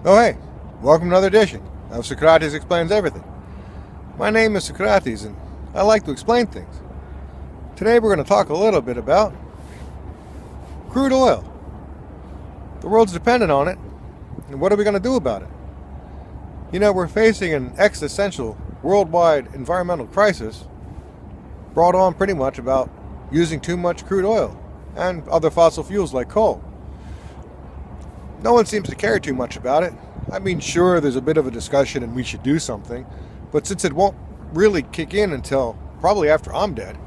Oh hey, welcome to another edition of Socrates Explains Everything. My name is Socrates and I like to explain things. Today we're going to talk a little bit about crude oil. The world's dependent on it, and what are we going to do about it? You know, we're facing an existential worldwide environmental crisis brought on pretty much about using too much crude oil and other fossil fuels like coal. No one seems to care too much about it. I mean, sure, there's a bit of a discussion and we should do something, but since it won't really kick in until probably after I'm dead,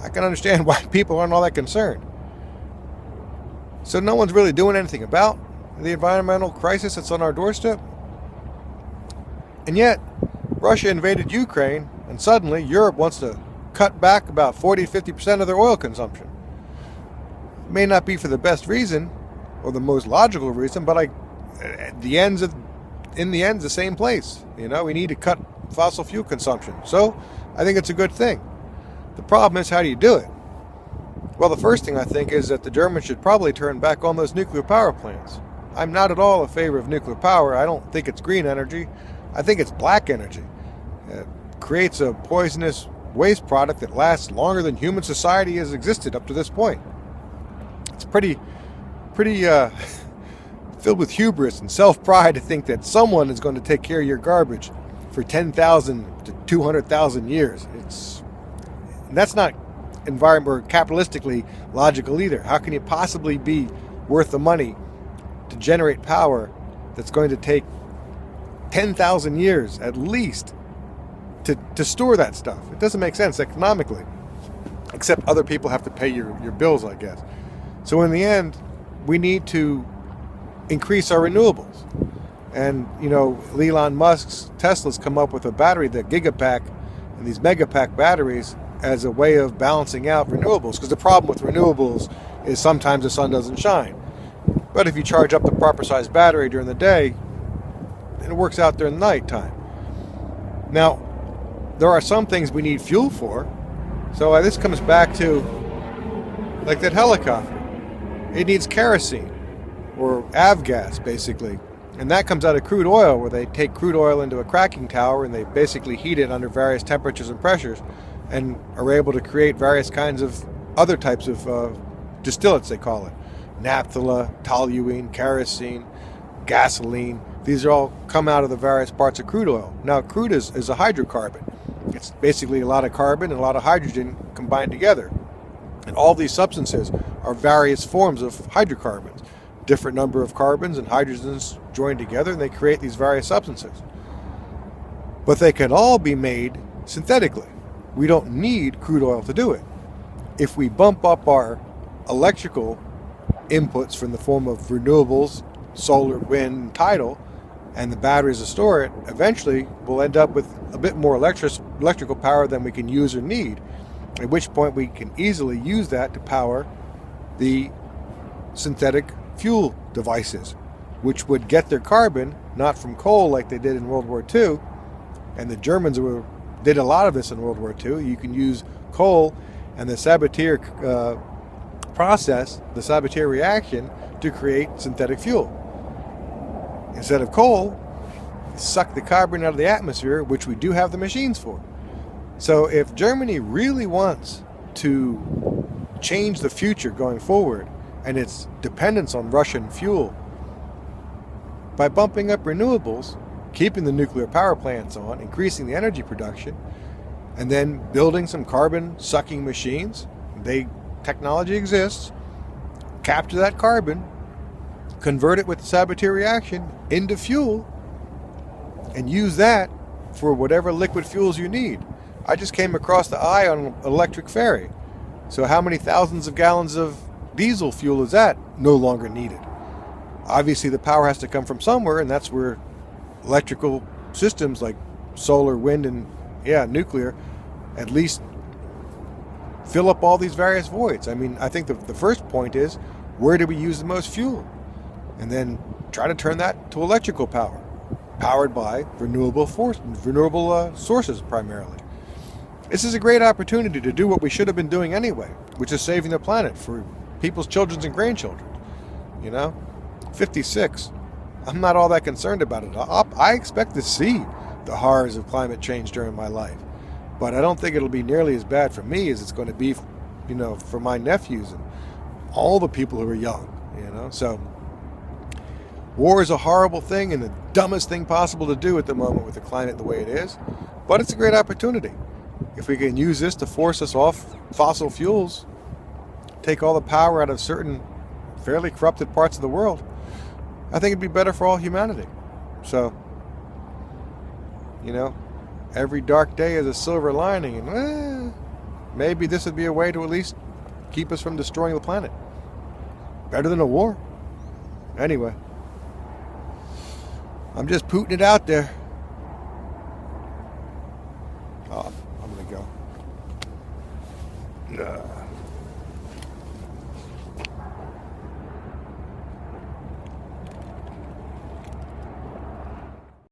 I can understand why people aren't all that concerned. So no one's really doing anything about the environmental crisis that's on our doorstep. And yet, Russia invaded Ukraine, and suddenly Europe wants to cut back about 40-50% of their oil consumption. It may not be for the best reason, or the most logical reason, but in the end, the same place. You know, we need to cut fossil fuel consumption. So I think it's a good thing. The problem is, how do you do it? Well, the first thing I think is that the Germans should probably turn back on those nuclear power plants. I'm not at all in favor of nuclear power. I don't think it's green energy. I think it's black energy. It creates a poisonous waste product that lasts longer than human society has existed up to this point. It's pretty filled with hubris and self-pride to think that someone is going to take care of your garbage for 10,000 to 200,000 years. That's not environment or capitalistically logical either. How can you possibly be worth the money to generate power that's going to take 10,000 years at least to store that stuff? It doesn't make sense economically, except other people have to pay your bills, I guess. So in the end, we need to increase our renewables. And, you know, Elon Musk's Tesla's come up with a battery, the gigapack and these megapack batteries, as a way of balancing out renewables. Because the problem with renewables is sometimes the sun doesn't shine. But if you charge up the proper size battery during the day, it works out during the night time. Now, there are some things we need fuel for. So this comes back to, like that helicopter. It needs kerosene, or avgas, basically. And that comes out of crude oil, where they take crude oil into a cracking tower and they basically heat it under various temperatures and pressures and are able to create various kinds of other types of distillates, they call it. Naphtha, toluene, kerosene, gasoline. These are all come out of the various parts of crude oil. Now, crude is a hydrocarbon. It's basically a lot of carbon and a lot of hydrogen combined together. And all these substances are various forms of hydrocarbons. Different number of carbons and hydrogens joined together, and they create these various substances. But they can all be made synthetically. We don't need crude oil to do it. If we bump up our electrical inputs from the form of renewables, solar, wind, and tidal, and the batteries to store it, eventually we'll end up with a bit more electrical power than we can use or need. At which point we can easily use that to power the synthetic fuel devices, which would get their carbon not from coal like they did in World War II, and the Germans did a lot of this in World War II. You can use coal and the Sabatier process, the Sabatier reaction, to create synthetic fuel. Instead of coal, suck the carbon out of the atmosphere, which we do have the machines for. So if Germany really wants to change the future going forward and its dependence on Russian fuel, by bumping up renewables, keeping the nuclear power plants on, increasing the energy production, and then building some carbon-sucking machines, technology exists, capture that carbon, convert it with the Sabatier reaction into fuel, and use that for whatever liquid fuels you need. I just came across the eye on an electric ferry. So how many thousands of gallons of diesel fuel is that no longer needed? Obviously the power has to come from somewhere, and that's where electrical systems like solar, wind, and nuclear at least fill up all these various voids. I mean, I think the first point is, where do we use the most fuel? And then try to turn that to electrical power, powered by renewable sources primarily. This is a great opportunity to do what we should have been doing anyway, which is saving the planet for people's children and grandchildren. You know, 56 I'm not all that concerned about it. I expect to see the horrors of climate change during my life, but I don't think it'll be nearly as bad for me as it's going to be, for my nephews and all the people who are young. So war is a horrible thing and the dumbest thing possible to do at the moment with the climate the way it is, but it's a great opportunity. If we can use this to force us off fossil fuels, take all the power out of certain fairly corrupted parts of the world, I think it'd be better for all humanity. So, every dark day is a silver lining, and maybe this would be a way to at least keep us from destroying the planet. Better than a war. Anyway, I'm just putting it out there.